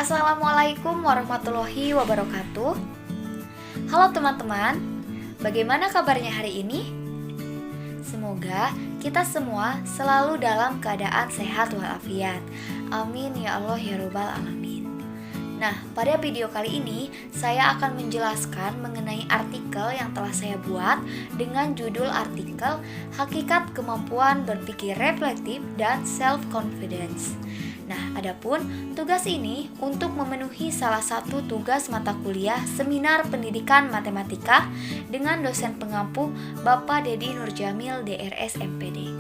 Assalamualaikum warahmatullahi wabarakatuh. Halo teman-teman, bagaimana kabarnya hari ini? Semoga kita semua selalu dalam keadaan sehat walafiat. Amin ya Allah ya Rabbal alamin. Nah, pada video kali ini saya akan menjelaskan mengenai artikel yang telah saya buat dengan judul artikel Hakikat Kemampuan Berpikir Reflektif dan Self-Confidence. Nah, adapun tugas ini untuk memenuhi salah satu tugas mata kuliah Seminar Pendidikan Matematika dengan dosen pengampu Bapak Dedi Nurjamil DRS MPD.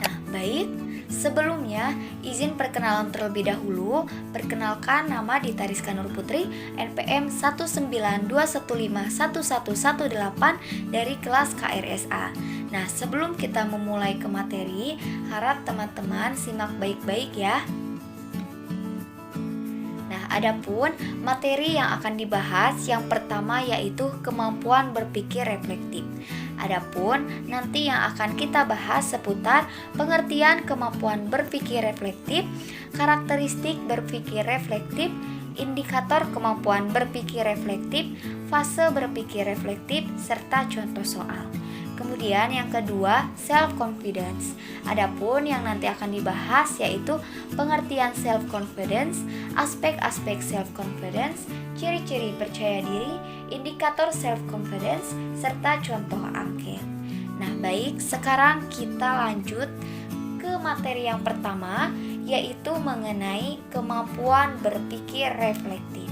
Nah, baik, sebelumnya izin perkenalan terlebih dahulu. Perkenalkan, nama Dita Rizka Nur Putri, NPM 192151118 dari kelas KRSA. Nah, sebelum kita memulai ke materi, harap teman-teman simak baik-baik ya. Nah, adapun materi yang akan dibahas yang pertama yaitu kemampuan berpikir reflektif. Adapun nanti yang akan kita bahas seputar pengertian kemampuan berpikir reflektif, karakteristik berpikir reflektif, indikator kemampuan berpikir reflektif, fase berpikir reflektif, serta contoh soal. Kemudian yang kedua, self-confidence. Adapun yang nanti akan dibahas yaitu pengertian self-confidence, aspek-aspek self-confidence, ciri-ciri percaya diri, indikator self-confidence, serta contoh angket. Nah, baik, sekarang kita lanjut ke materi yang pertama, yaitu mengenai kemampuan berpikir reflektif.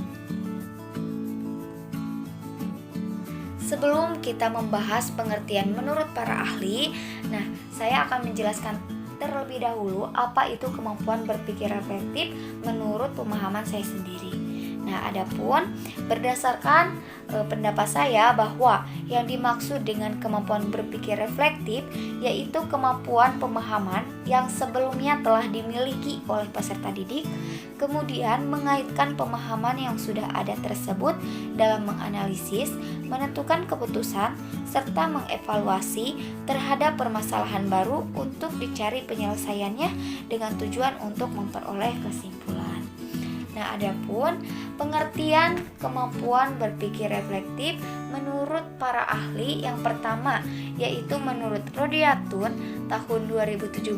Sebelum kita membahas pengertian menurut para ahli, nah, saya akan menjelaskan terlebih dahulu apa itu kemampuan berpikir reflektif menurut pemahaman saya sendiri. Nah, adapun berdasarkan pendapat saya bahwa yang dimaksud dengan kemampuan berpikir reflektif yaitu kemampuan pemahaman yang sebelumnya telah dimiliki oleh peserta didik, kemudian mengaitkan pemahaman yang sudah ada tersebut dalam menganalisis, menentukan keputusan, serta mengevaluasi terhadap permasalahan baru untuk dicari penyelesaiannya dengan tujuan untuk memperoleh kesimpulan. Nah, adapun pengertian kemampuan berpikir reflektif menurut para ahli yang pertama yaitu menurut Rodiatun tahun 2017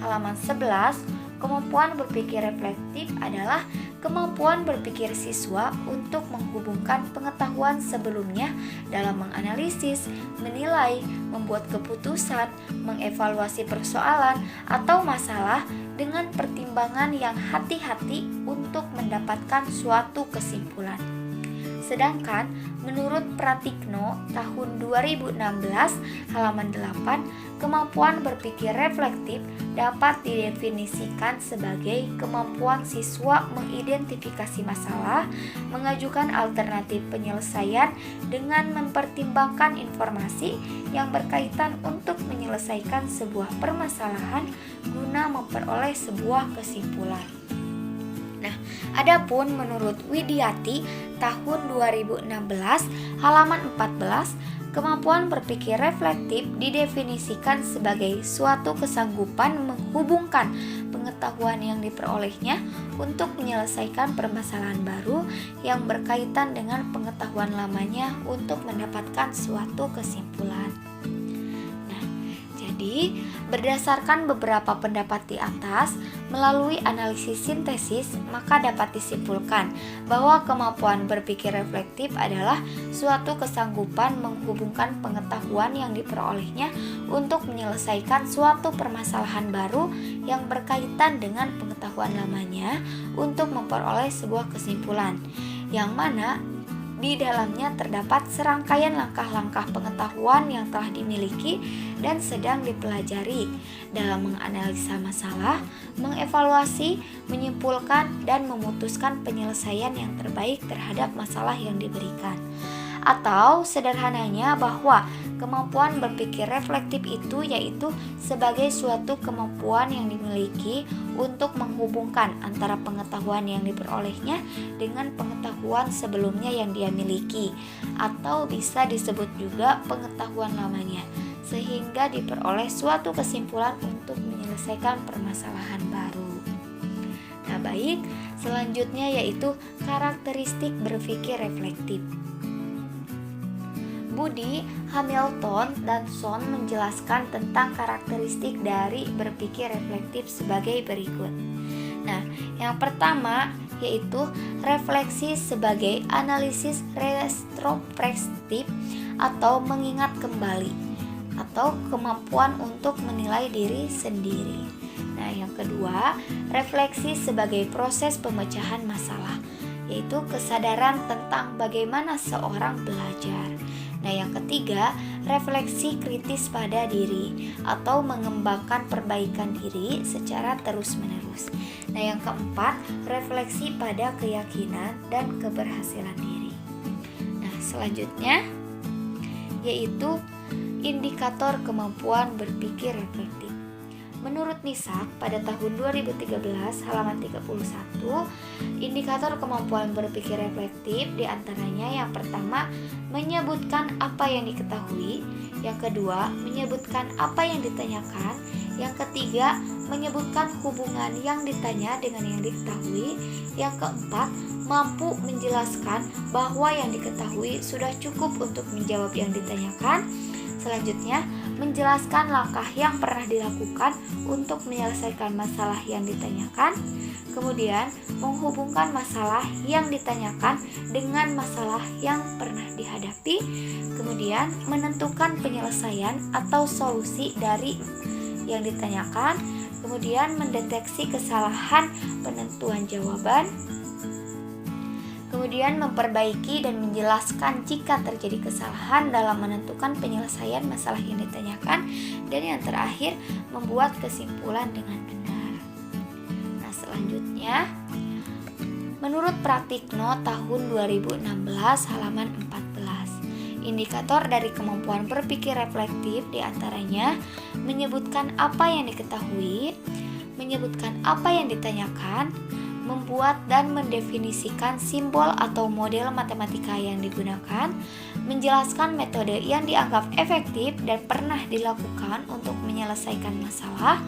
halaman 11, kemampuan berpikir reflektif adalah kemampuan berpikir siswa untuk menghubungkan pengetahuan sebelumnya dalam menganalisis, menilai, membuat keputusan, mengevaluasi persoalan atau masalah dengan pertimbangan yang hati-hati untuk mendapatkan suatu kesimpulan. Sedangkan menurut Pratikno tahun 2016 halaman 8, kemampuan berpikir reflektif dapat didefinisikan sebagai kemampuan siswa mengidentifikasi masalah, mengajukan alternatif penyelesaian dengan mempertimbangkan informasi yang berkaitan untuk menyelesaikan sebuah permasalahan guna memperoleh sebuah kesimpulan. Nah, adapun menurut Widiati tahun 2016 halaman 14, kemampuan berpikir reflektif didefinisikan sebagai suatu kesanggupan menghubungkan pengetahuan yang diperolehnya untuk menyelesaikan permasalahan baru yang berkaitan dengan pengetahuan lamanya untuk mendapatkan suatu kesimpulan. Jadi, berdasarkan beberapa pendapat di atas, melalui analisis sintesis, maka dapat disimpulkan bahwa kemampuan berpikir reflektif adalah suatu kesanggupan menghubungkan pengetahuan yang diperolehnya untuk menyelesaikan suatu permasalahan baru yang berkaitan dengan pengetahuan lamanya untuk memperoleh sebuah kesimpulan, yang mana di dalamnya terdapat serangkaian langkah-langkah pengetahuan yang telah dimiliki dan sedang dipelajari dalam menganalisa masalah, mengevaluasi, menyimpulkan, dan memutuskan penyelesaian yang terbaik terhadap masalah yang diberikan. Atau sederhananya bahwa kemampuan berpikir reflektif itu yaitu sebagai suatu kemampuan yang dimiliki untuk menghubungkan antara pengetahuan yang diperolehnya dengan pengetahuan sebelumnya yang dia miliki, atau bisa disebut juga pengetahuan lamanya, sehingga diperoleh suatu kesimpulan untuk menyelesaikan menyelesaikan permasalahan baru. Nah, baik, selanjutnya yaitu karakteristik berpikir reflektif. Budi, Hamilton, dan Son menjelaskan tentang karakteristik dari berpikir reflektif sebagai berikut. Nah, yang pertama yaitu refleksi sebagai analisis retrospektif atau mengingat kembali atau kemampuan untuk menilai diri sendiri. Nah, yang kedua, refleksi sebagai proses pemecahan masalah, yaitu kesadaran tentang bagaimana seorang belajar. Nah, yang ketiga, refleksi kritis pada diri atau mengembangkan perbaikan diri secara terus-menerus. Nah, yang keempat, refleksi pada keyakinan dan keberhasilan diri. Nah, selanjutnya yaitu indikator kemampuan berpikir reflektif. Menurut NISAK pada tahun 2013 halaman 31, indikator kemampuan berpikir reflektif diantaranya yang pertama menyebutkan apa yang diketahui, yang kedua menyebutkan apa yang ditanyakan, yang ketiga menyebutkan hubungan yang ditanya dengan yang diketahui, yang keempat mampu menjelaskan bahwa yang diketahui sudah cukup untuk menjawab yang ditanyakan. Selanjutnya, menjelaskan langkah yang pernah dilakukan untuk menyelesaikan masalah yang ditanyakan. Kemudian, menghubungkan masalah yang ditanyakan dengan masalah yang pernah dihadapi. Kemudian, menentukan penyelesaian atau solusi dari yang ditanyakan. Kemudian, mendeteksi kesalahan penentuan jawaban. Kemudian memperbaiki dan menjelaskan jika terjadi kesalahan dalam menentukan penyelesaian masalah yang ditanyakan. Dan yang terakhir, membuat kesimpulan dengan benar. Nah, selanjutnya, menurut Praktikno tahun 2016 halaman 14, indikator dari kemampuan berpikir reflektif diantaranya menyebutkan apa yang diketahui, menyebutkan apa yang ditanyakan, membuat dan mendefinisikan simbol atau model matematika yang digunakan, menjelaskan metode yang dianggap efektif dan pernah dilakukan untuk menyelesaikan masalah,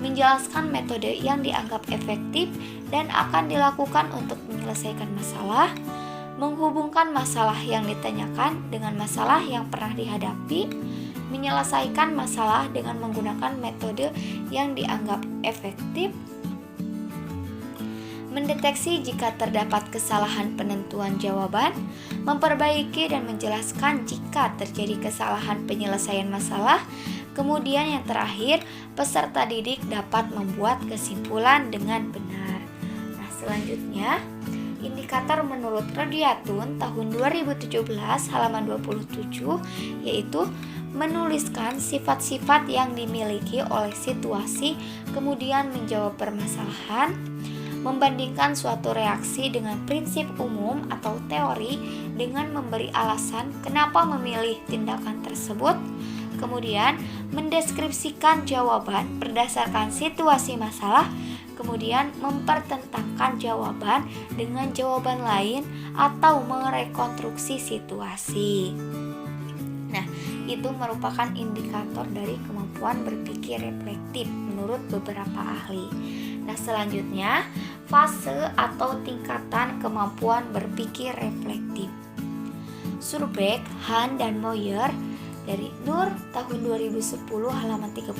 menjelaskan metode yang dianggap efektif dan akan dilakukan untuk menyelesaikan masalah, menghubungkan masalah yang ditanyakan dengan masalah yang pernah dihadapi, menyelesaikan masalah dengan menggunakan metode yang dianggap efektif, mendeteksi jika terdapat kesalahan penentuan jawaban, memperbaiki dan menjelaskan jika terjadi kesalahan penyelesaian masalah. Kemudian yang terakhir, peserta didik dapat membuat kesimpulan dengan benar. Nah, selanjutnya, indikator menurut Rodiatun tahun 2017 halaman 27 yaitu menuliskan sifat-sifat yang dimiliki oleh situasi, kemudian menjawab permasalahan, membandingkan suatu reaksi dengan prinsip umum atau teori dengan memberi alasan kenapa memilih tindakan tersebut, kemudian mendeskripsikan jawaban berdasarkan situasi masalah, kemudian mempertentangkan jawaban dengan jawaban lain atau merekonstruksi situasi. Nah, itu merupakan indikator dari kemampuan berpikir reflektif menurut beberapa ahli. Nah, selanjutnya, fase atau tingkatan kemampuan berpikir reflektif. Surbeck, Han, dan Moyer dari Nur tahun 2010 halaman 39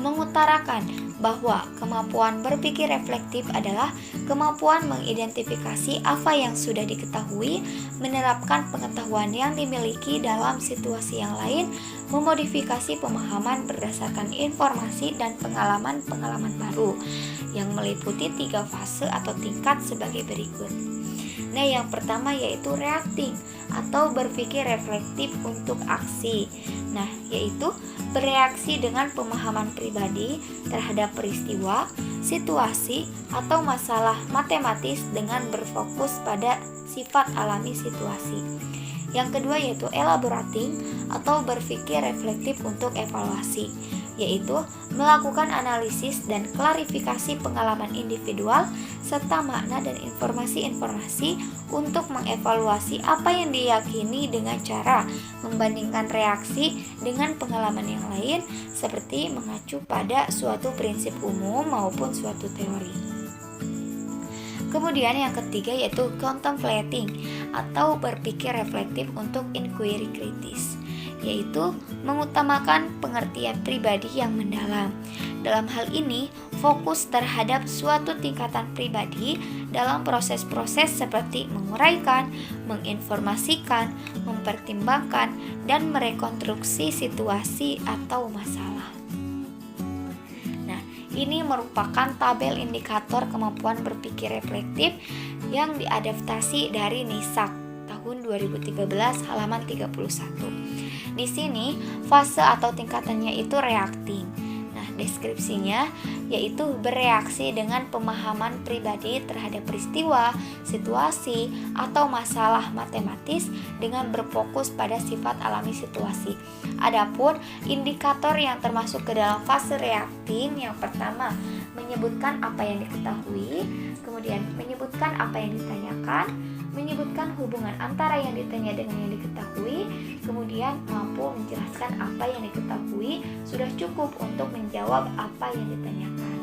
mengutarakan bahwa kemampuan berpikir reflektif adalah kemampuan mengidentifikasi apa yang sudah diketahui, menerapkan pengetahuan yang dimiliki dalam situasi yang lain, memodifikasi pemahaman berdasarkan informasi dan pengalaman-pengalaman baru yang meliputi 3 fase atau tingkat sebagai berikut. Nah, yang pertama yaitu reacting atau berpikir reflektif untuk aksi. Nah, yaitu bereaksi dengan pemahaman pribadi terhadap peristiwa, situasi, atau masalah matematis dengan berfokus pada sifat alami situasi. Yang kedua yaitu elaborating atau berpikir reflektif untuk evaluasi, yaitu melakukan analisis dan klarifikasi pengalaman individual serta makna dan informasi-informasi untuk mengevaluasi apa yang diyakini dengan cara membandingkan reaksi dengan pengalaman yang lain seperti mengacu pada suatu prinsip umum maupun suatu teori. Kemudian yang ketiga yaitu contemplating atau berpikir reflektif untuk inquiry kritis, yaitu mengutamakan pengertian pribadi yang mendalam. Dalam hal ini, fokus terhadap suatu tingkatan pribadi dalam proses-proses seperti menguraikan, menginformasikan, mempertimbangkan, dan merekonstruksi situasi atau masalah. Ini merupakan tabel indikator kemampuan berpikir reflektif yang diadaptasi dari NISAK tahun 2013 halaman 31. Di sini fase atau tingkatannya itu reacting. Nah, deskripsinya yaitu bereaksi dengan pemahaman pribadi terhadap peristiwa, situasi, atau masalah matematis dengan berfokus pada sifat alami situasi. Adapun indikator yang termasuk ke dalam fase reacting, yang pertama menyebutkan apa yang diketahui, kemudian menyebutkan apa yang ditanyakan, menyebutkan hubungan antara yang ditanya dengan yang diketahui, kemudian mampu menjelaskan apa yang diketahui sudah cukup untuk menjawab apa yang ditanyakan.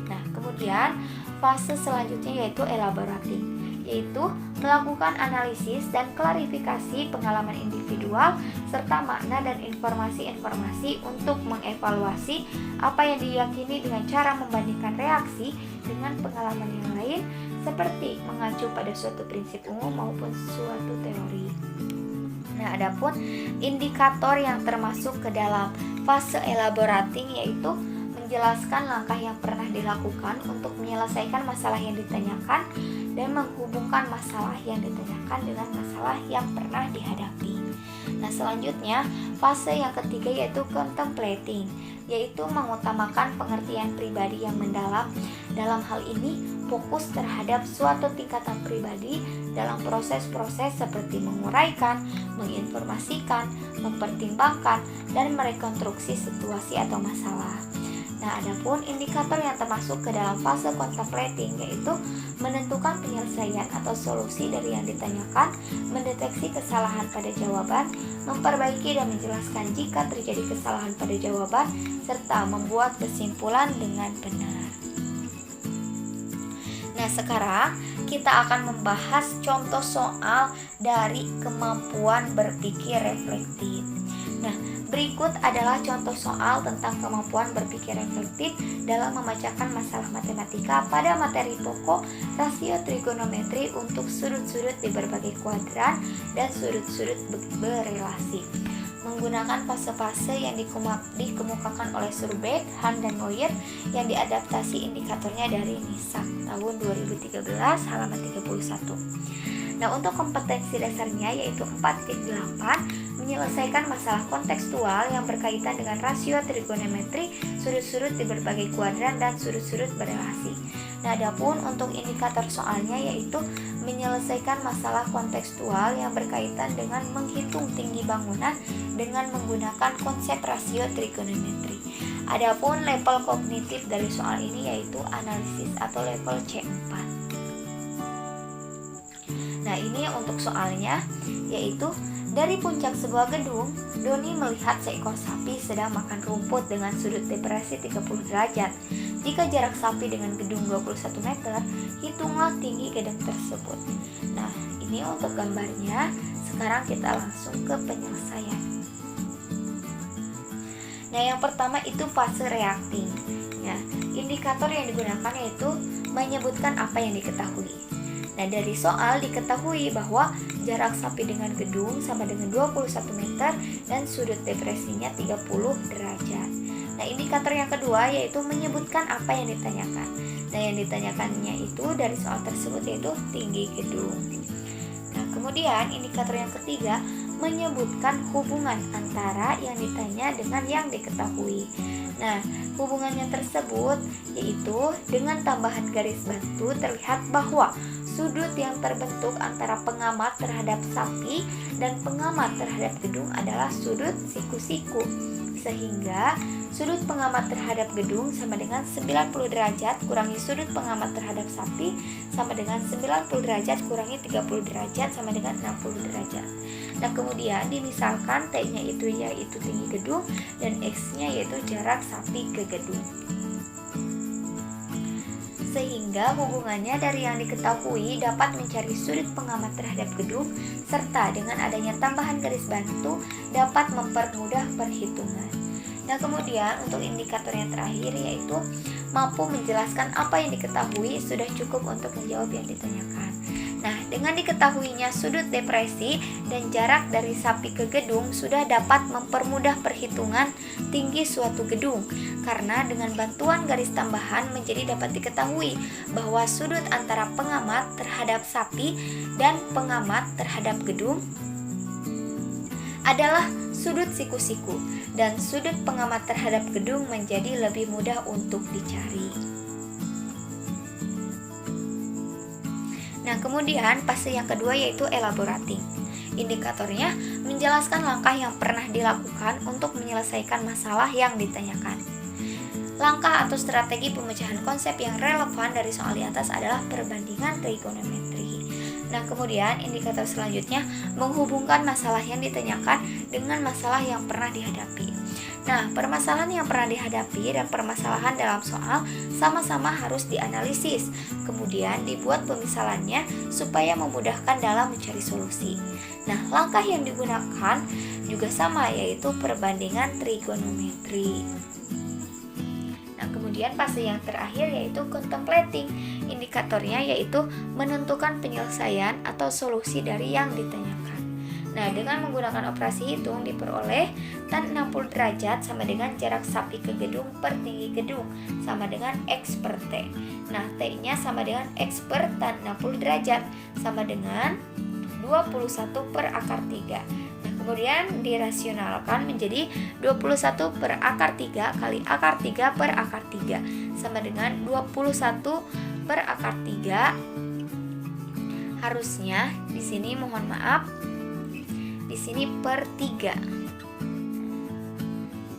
Nah, kemudian fase selanjutnya yaitu elaborating, yaitu melakukan analisis dan klarifikasi pengalaman individual serta makna dan informasi-informasi untuk mengevaluasi apa yang diyakini dengan cara membandingkan reaksi dengan pengalaman yang lain seperti mengacu pada suatu prinsip umum maupun suatu teori. Nah, adapun indikator yang termasuk ke dalam fase elaborating yaitu menjelaskan langkah yang pernah dilakukan untuk menyelesaikan masalah yang ditanyakan dan menghubungkan masalah yang ditanyakan dengan masalah yang pernah dihadapi. Nah, selanjutnya fase yang ketiga yaitu contemplating, yaitu mengutamakan pengertian pribadi yang mendalam. Dalam hal ini fokus terhadap suatu tingkatan pribadi dalam proses-proses seperti menguraikan, menginformasikan, mempertimbangkan, dan merekonstruksi situasi atau masalah. Nah, adapun indikator yang termasuk ke dalam fase contemplating yaitu menentukan penyelesaian atau solusi dari yang ditanyakan, mendeteksi kesalahan pada jawaban, memperbaiki dan menjelaskan jika terjadi kesalahan pada jawaban, serta membuat kesimpulan dengan benar. Nah, sekarang kita akan membahas contoh soal dari kemampuan berpikir reflektif. Nah, berikut adalah contoh soal tentang kemampuan berpikir reflektif dalam memecahkan masalah matematika pada materi pokok rasio trigonometri untuk sudut-sudut di berbagai kuadran dan sudut-sudut berelasi. Menggunakan fase-fase yang dikemukakan oleh Surbeck, Han, dan Moyer yang diadaptasi indikatornya dari NISAK tahun 2013 halaman 31. Nah, untuk kompetensi dasarnya yaitu 4.8 menyelesaikan masalah kontekstual yang berkaitan dengan rasio trigonometri, sudut-sudut di berbagai kuadran dan sudut-sudut berelasi. Nah, adapun untuk indikator soalnya yaitu menyelesaikan masalah kontekstual yang berkaitan dengan menghitung tinggi bangunan dengan menggunakan konsep rasio trigonometri. Adapun level kognitif dari soal ini yaitu analisis atau level C4. Nah, ini untuk soalnya yaitu dari puncak sebuah gedung, Doni melihat seekor sapi sedang makan rumput dengan sudut depresi 30 derajat. Jika jarak sapi dengan gedung 21 meter, hitunglah tinggi gedung tersebut. Nah, ini untuk gambarnya. Sekarang kita langsung ke penyelesaian. Nah, yang pertama itu fase reacting. Ya, indikator yang digunakan yaitu menyebutkan apa yang diketahui. Nah, dari soal diketahui bahwa jarak sapi dengan gedung sama dengan 21 meter dan sudut depresinya 30 derajat. Nah, indikator yang kedua yaitu menyebutkan apa yang ditanyakan. Nah, yang ditanyakannya itu dari soal tersebut yaitu tinggi gedung. Nah, kemudian indikator yang ketiga menyebutkan hubungan antara yang ditanya dengan yang diketahui. Nah, hubungannya tersebut yaitu dengan tambahan garis batu terlihat bahwa sudut yang terbentuk antara pengamat terhadap sapi dan pengamat terhadap gedung adalah sudut siku-siku. Sehingga sudut pengamat terhadap gedung sama dengan 90 derajat kurangi sudut pengamat terhadap sapi sama dengan 90 derajat kurangi 30 derajat sama dengan 60 derajat. Nah, kemudian dimisalkan T-nya itu yaitu tinggi gedung dan X-nya yaitu jarak sapi ke gedung. Sehingga hubungannya dari yang diketahui dapat mencari sudut pengamat terhadap gedung serta dengan adanya tambahan garis bantu dapat mempermudah perhitungan. Nah, kemudian untuk indikator yang terakhir yaitu mampu menjelaskan apa yang diketahui sudah cukup untuk menjawab yang ditanyakan. Nah, dengan diketahuinya sudut depresi dan jarak dari sapi ke gedung sudah dapat mempermudah perhitungan tinggi suatu gedung. Karena dengan bantuan garis tambahan menjadi dapat diketahui bahwa sudut antara pengamat terhadap sapi dan pengamat terhadap gedung adalah sudut siku-siku dan sudut pengamat terhadap gedung menjadi lebih mudah untuk dicari. Nah, kemudian fase yang kedua yaitu elaborating. Indikatornya menjelaskan langkah yang pernah dilakukan untuk menyelesaikan masalah yang ditanyakan. Langkah atau strategi pemecahan konsep yang relevan dari soal di atas adalah perbandingan trigonometri. Nah, kemudian indikator selanjutnya menghubungkan masalah yang ditanyakan dengan masalah yang pernah dihadapi. Nah, permasalahan yang pernah dihadapi dan permasalahan dalam soal sama-sama harus dianalisis. Kemudian dibuat pemisalannya supaya memudahkan dalam mencari solusi. Nah, langkah yang digunakan juga sama yaitu perbandingan trigonometri. Nah, kemudian fase yang terakhir yaitu contemplating. Indikatornya yaitu menentukan penyelesaian atau solusi dari yang ditanyakan. Nah, dengan menggunakan operasi hitung diperoleh tan 60 derajat sama dengan jarak sapi ke gedung per tinggi gedung sama dengan X per T. Nah, T-nya sama dengan X per tan 60 derajat sama dengan 21 per akar 3. Nah, kemudian dirasionalkan menjadi 21 per akar 3 kali akar 3 per akar 3 sama dengan 21 per akar 3. Harusnya di sini mohon maaf di sini per 3.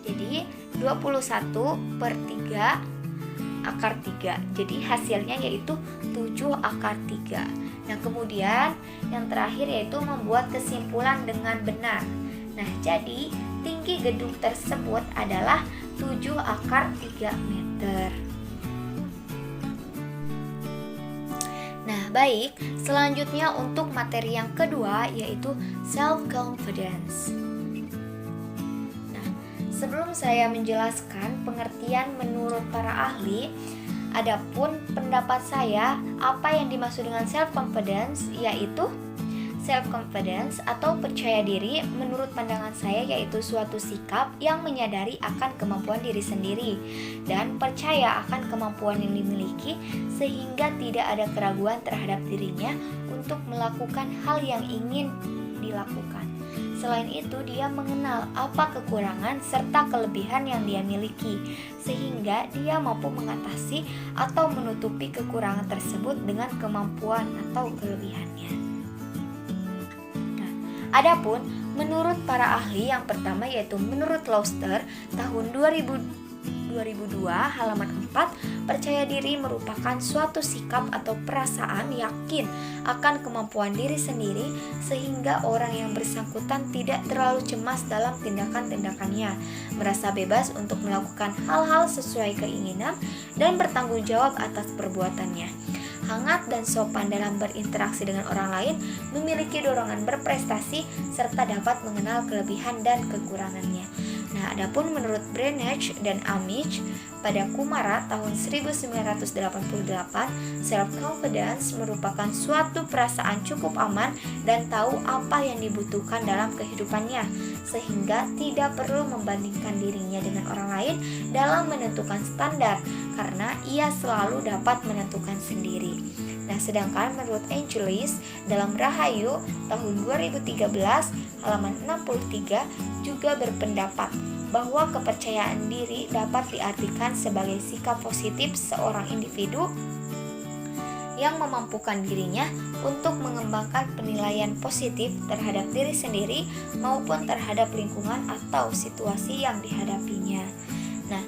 Jadi 21 per 3 akar 3. Jadi hasilnya yaitu 7 akar 3. Nah, kemudian yang terakhir yaitu membuat kesimpulan dengan benar. Nah, jadi tinggi gedung tersebut adalah 7 akar 3 meter. Nah, baik, selanjutnya untuk materi yang kedua yaitu self-confidence. Nah, sebelum saya menjelaskan pengertian menurut para ahli, adapun pendapat saya apa yang dimaksud dengan self-confidence yaitu self-confidence atau percaya diri menurut pandangan saya yaitu suatu sikap yang menyadari akan kemampuan diri sendiri dan percaya akan kemampuan yang dimiliki sehingga tidak ada keraguan terhadap dirinya untuk melakukan hal yang ingin dilakukan. Selain itu, dia mengenal apa kekurangan serta kelebihan yang dia miliki sehingga dia mampu mengatasi atau menutupi kekurangan tersebut dengan kemampuan atau kelebihannya. Adapun menurut para ahli yang pertama yaitu menurut Lauster tahun 2002 halaman 4, percaya diri merupakan suatu sikap atau perasaan yakin akan kemampuan diri sendiri sehingga orang yang bersangkutan tidak terlalu cemas dalam tindakan-tindakannya, merasa bebas untuk melakukan hal-hal sesuai keinginan dan bertanggung jawab atas perbuatannya. Hangat dan sopan dalam berinteraksi dengan orang lain, memiliki dorongan berprestasi, serta dapat mengenal kelebihan dan kekurangannya. Nah, adapun menurut Brenach dan Amish pada Kumara tahun 1988, self-confidence merupakan suatu perasaan cukup aman dan tahu apa yang dibutuhkan dalam kehidupannya, sehingga tidak perlu membandingkan dirinya dengan orang lain dalam menentukan standar, karena ia selalu dapat menentukan sendiri. Nah, sedangkan menurut Angelis dalam Rahayu tahun 2013 halaman 63 juga berpendapat bahwa kepercayaan diri dapat diartikan sebagai sikap positif seorang individu yang memampukan dirinya untuk mengembangkan penilaian positif terhadap diri sendiri maupun terhadap lingkungan atau situasi yang dihadapinya. Nah,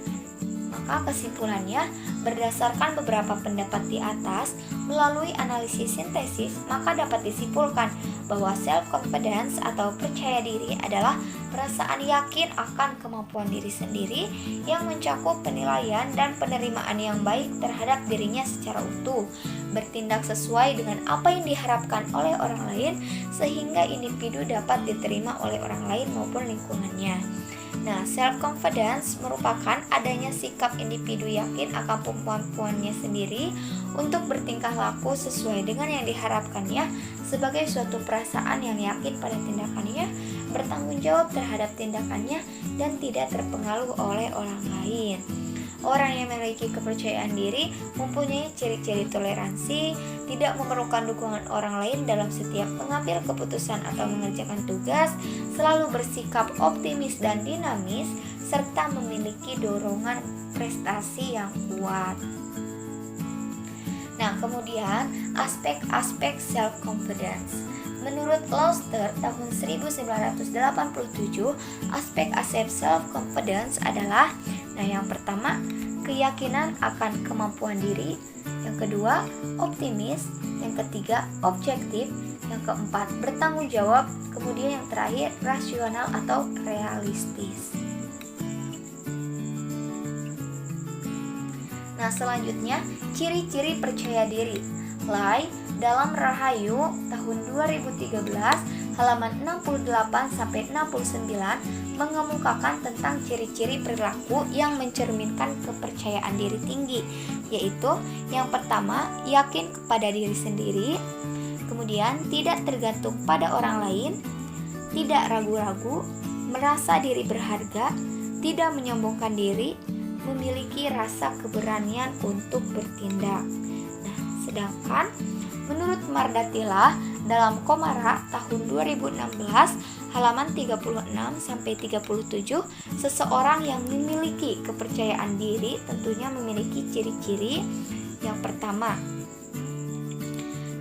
maka kesimpulannya, berdasarkan beberapa pendapat di atas, melalui analisis sintesis, maka dapat disimpulkan bahwa self-confidence atau percaya diri adalah perasaan yakin akan kemampuan diri sendiri yang mencakup penilaian dan penerimaan yang baik terhadap dirinya secara utuh, bertindak sesuai dengan apa yang diharapkan oleh orang lain sehingga individu dapat diterima oleh orang lain maupun lingkungannya. Nah, self-confidence merupakan adanya sikap individu yakin akan kemampuannya sendiri untuk bertingkah laku sesuai dengan yang diharapkannya sebagai suatu perasaan yang yakin pada tindakannya, bertanggung jawab terhadap tindakannya, dan tidak terpengaruh oleh orang lain. Orang yang memiliki kepercayaan diri mempunyai ciri-ciri toleransi, tidak memerlukan dukungan orang lain dalam setiap mengambil keputusan atau mengerjakan tugas, selalu bersikap optimis dan dinamis, serta memiliki dorongan prestasi yang kuat. Nah, kemudian aspek-aspek self-confidence. Menurut Lauster tahun 1987, aspek-aspek self-confidence adalah yang pertama, keyakinan akan kemampuan diri. Yang kedua, optimis. Yang ketiga, objektif. Yang keempat, bertanggung jawab. Kemudian yang terakhir, rasional atau realistis. Nah, selanjutnya, ciri-ciri percaya diri. Lai dalam Rahayu tahun 2013 halaman 68-69 mengemukakan tentang ciri-ciri perilaku yang mencerminkan kepercayaan diri tinggi, yaitu yang pertama, yakin kepada diri sendiri, kemudian tidak tergantung pada orang lain, tidak ragu-ragu, merasa diri berharga, tidak menyombongkan diri, memiliki rasa keberanian untuk bertindak. Nah, sedangkan menurut Mardatila dalam Komara tahun 2016 halaman 36-37, seseorang yang memiliki kepercayaan diri tentunya memiliki ciri-ciri. Yang pertama,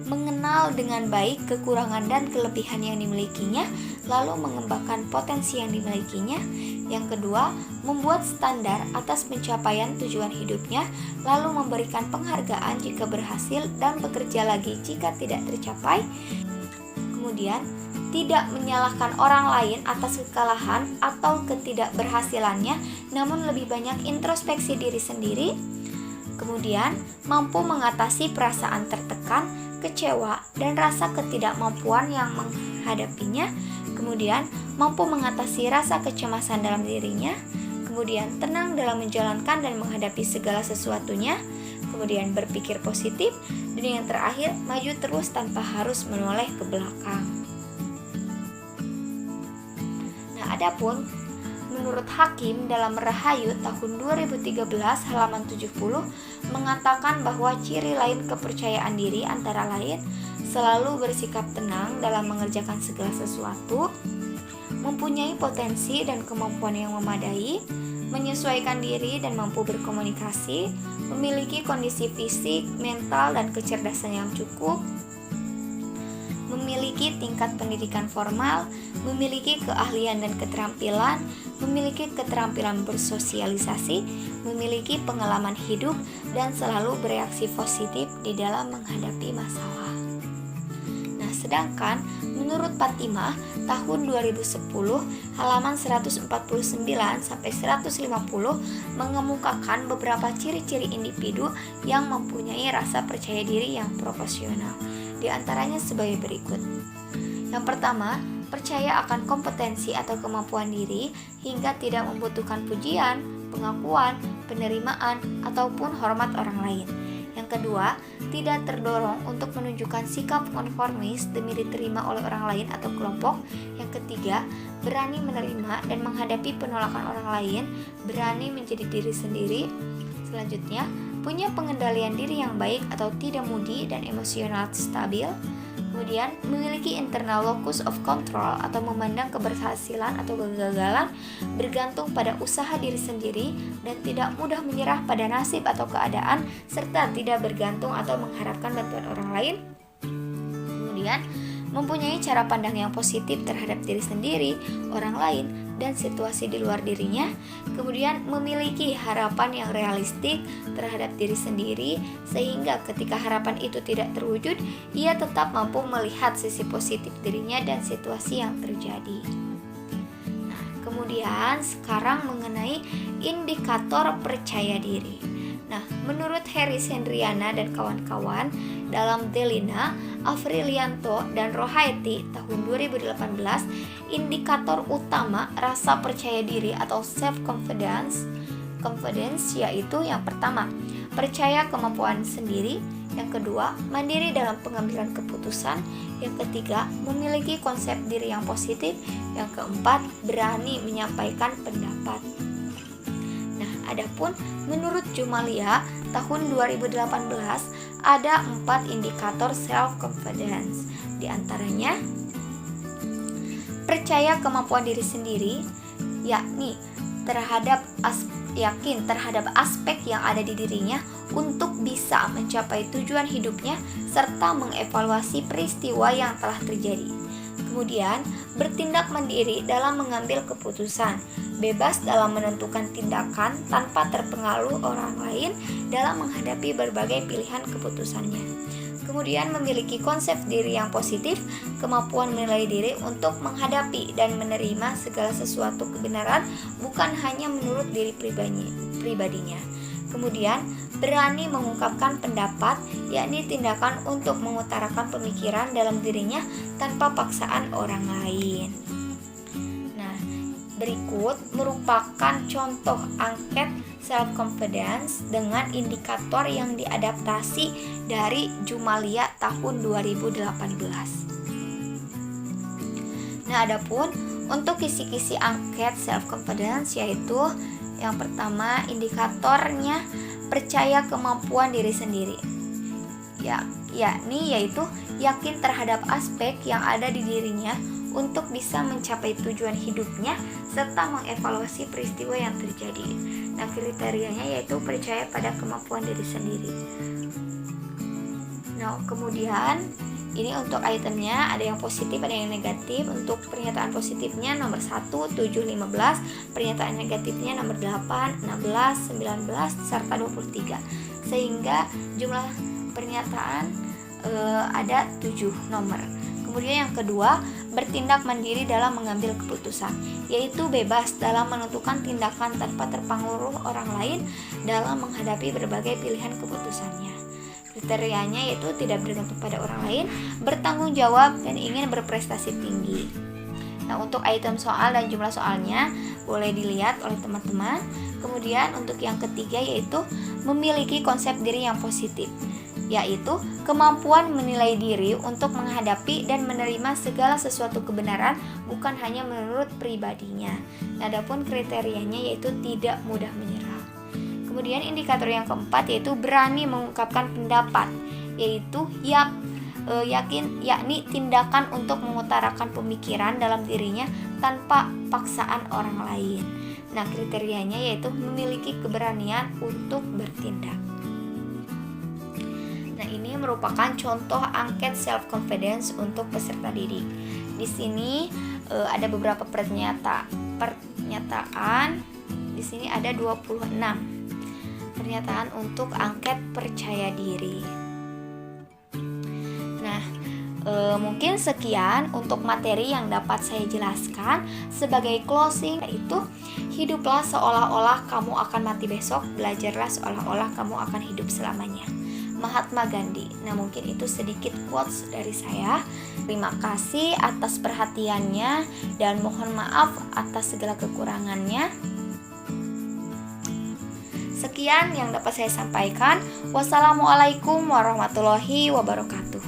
mengenal dengan baik kekurangan dan kelebihan yang dimilikinya, lalu mengembangkan potensi yang dimilikinya. Yang kedua, membuat standar atas pencapaian tujuan hidupnya, lalu memberikan penghargaan jika berhasil dan bekerja lagi jika tidak tercapai. Kemudian, tidak menyalahkan orang lain atas kekalahan atau ketidakberhasilannya, namun lebih banyak introspeksi diri sendiri. Kemudian, mampu mengatasi perasaan tertekan, kecewa, dan rasa ketidakmampuan yang menghadapinya. Kemudian, mampu mengatasi rasa kecemasan dalam dirinya. Kemudian, tenang dalam menjalankan dan menghadapi segala sesuatunya. Kemudian, berpikir positif. Dan yang terakhir, maju terus tanpa harus menoleh ke belakang. Nah, adapun menurut Hakim dalam Rahayu tahun 2013 halaman 70 mengatakan bahwa ciri lain kepercayaan diri antara lain selalu bersikap tenang dalam mengerjakan segala sesuatu, mempunyai potensi dan kemampuan yang memadai, menyesuaikan diri dan mampu berkomunikasi, memiliki kondisi fisik, mental, dan kecerdasan yang cukup, memiliki tingkat pendidikan formal, memiliki keahlian dan keterampilan, memiliki keterampilan bersosialisasi, memiliki pengalaman hidup, dan selalu bereaksi positif di dalam menghadapi masalah. Nah, sedangkan menurut Fatimah tahun 2010 halaman 149-150 mengemukakan beberapa ciri-ciri individu yang mempunyai rasa percaya diri yang proporsional. Di antaranya sebagai berikut. Yang pertama, percaya akan kompetensi atau kemampuan diri hingga tidak membutuhkan pujian, pengakuan, penerimaan, ataupun hormat orang lain. Yang kedua, tidak terdorong untuk menunjukkan sikap konformis demi diterima oleh orang lain atau kelompok. Yang ketiga, berani menerima dan menghadapi penolakan orang lain, berani menjadi diri sendiri. Selanjutnya, punya pengendalian diri yang baik atau tidak moody dan emosional stabil. Kemudian memiliki internal locus of control atau memandang keberhasilan atau kegagalan bergantung pada usaha diri sendiri dan tidak mudah menyerah pada nasib atau keadaan serta tidak bergantung atau mengharapkan bantuan orang lain. Kemudian mempunyai cara pandang yang positif terhadap diri sendiri, orang lain, dan situasi di luar dirinya. Kemudian memiliki harapan yang realistik terhadap diri sendiri, sehingga ketika harapan itu tidak terwujud, ia tetap mampu melihat sisi positif dirinya dan situasi yang terjadi. Nah, kemudian sekarang mengenai indikator percaya diri. Nah, menurut Harris Hendriana dan kawan-kawan dalam Delina, Afrilianto, dan Rohaiti tahun 2018, indikator utama rasa percaya diri atau self-confidence yaitu yang pertama, percaya kemampuan sendiri, yang kedua, mandiri dalam pengambilan keputusan, yang ketiga, memiliki konsep diri yang positif, yang keempat, berani menyampaikan pendapat. Adapun menurut Jumalia tahun 2018 ada 4 indikator self-confidence. Di antaranya percaya kemampuan diri sendiri, yakni yakin terhadap aspek yang ada di dirinya untuk bisa mencapai tujuan hidupnya serta mengevaluasi peristiwa yang telah terjadi. Kemudian, bertindak mandiri dalam mengambil keputusan, bebas dalam menentukan tindakan tanpa terpengaruh orang lain dalam menghadapi berbagai pilihan keputusannya. Kemudian, memiliki konsep diri yang positif, kemampuan menilai diri untuk menghadapi dan menerima segala sesuatu kebenaran bukan hanya menurut diri pribadinya. Kemudian, berani mengungkapkan pendapat, yakni tindakan untuk mengutarakan pemikiran dalam dirinya tanpa paksaan orang lain. Nah, berikut merupakan contoh angket self-confidence dengan indikator yang diadaptasi dari Jumalia tahun 2018. Nah, adapun untuk kisi-kisi angket self-confidence yaitu yang pertama, indikatornya percaya kemampuan diri sendiri, yaitu yakin terhadap aspek yang ada di dirinya untuk bisa mencapai tujuan hidupnya serta mengevaluasi peristiwa yang terjadi. Nah, kriterianya yaitu percaya pada kemampuan diri sendiri. Nah, kemudian ini untuk itemnya ada yang positif, ada yang negatif. Untuk pernyataan positifnya nomor 1, 7, 15. Pernyataan negatifnya nomor 8, 16, 19, serta 23. Sehingga jumlah pernyataan ada 7 nomor. Kemudian yang kedua, bertindak mandiri dalam mengambil keputusan, yaitu bebas dalam menentukan tindakan tanpa terpengaruh orang lain dalam menghadapi berbagai pilihan keputusannya. Kriterianya yaitu tidak bergantung pada orang lain, bertanggung jawab, dan ingin berprestasi tinggi. Nah, untuk item soal dan jumlah soalnya boleh dilihat oleh teman-teman. Kemudian untuk yang ketiga yaitu memiliki konsep diri yang positif, yaitu kemampuan menilai diri untuk menghadapi dan menerima segala sesuatu kebenaran bukan hanya menurut pribadinya. Nah, adapun kriterianya yaitu tidak mudah menyerah. Kemudian indikator yang keempat yaitu berani mengungkapkan pendapat, yaitu yakni tindakan untuk mengutarakan pemikiran dalam dirinya tanpa paksaan orang lain. Nah, kriterianya yaitu memiliki keberanian untuk bertindak. Nah, ini merupakan contoh angket self-confidence untuk peserta didik. Di sini ada beberapa pernyataan. Di sini ada 26 pernyataan untuk angket percaya diri. Nah, mungkin sekian untuk materi yang dapat saya jelaskan. Sebagai closing yaitu hiduplah seolah-olah kamu akan mati besok, belajarlah seolah-olah kamu akan hidup selamanya. Mahatma Gandhi. Nah, mungkin itu sedikit quotes dari saya. Terima kasih atas perhatiannya dan mohon maaf atas segala kekurangannya. Sekian yang dapat saya sampaikan. Wassalamualaikum warahmatullahi wabarakatuh.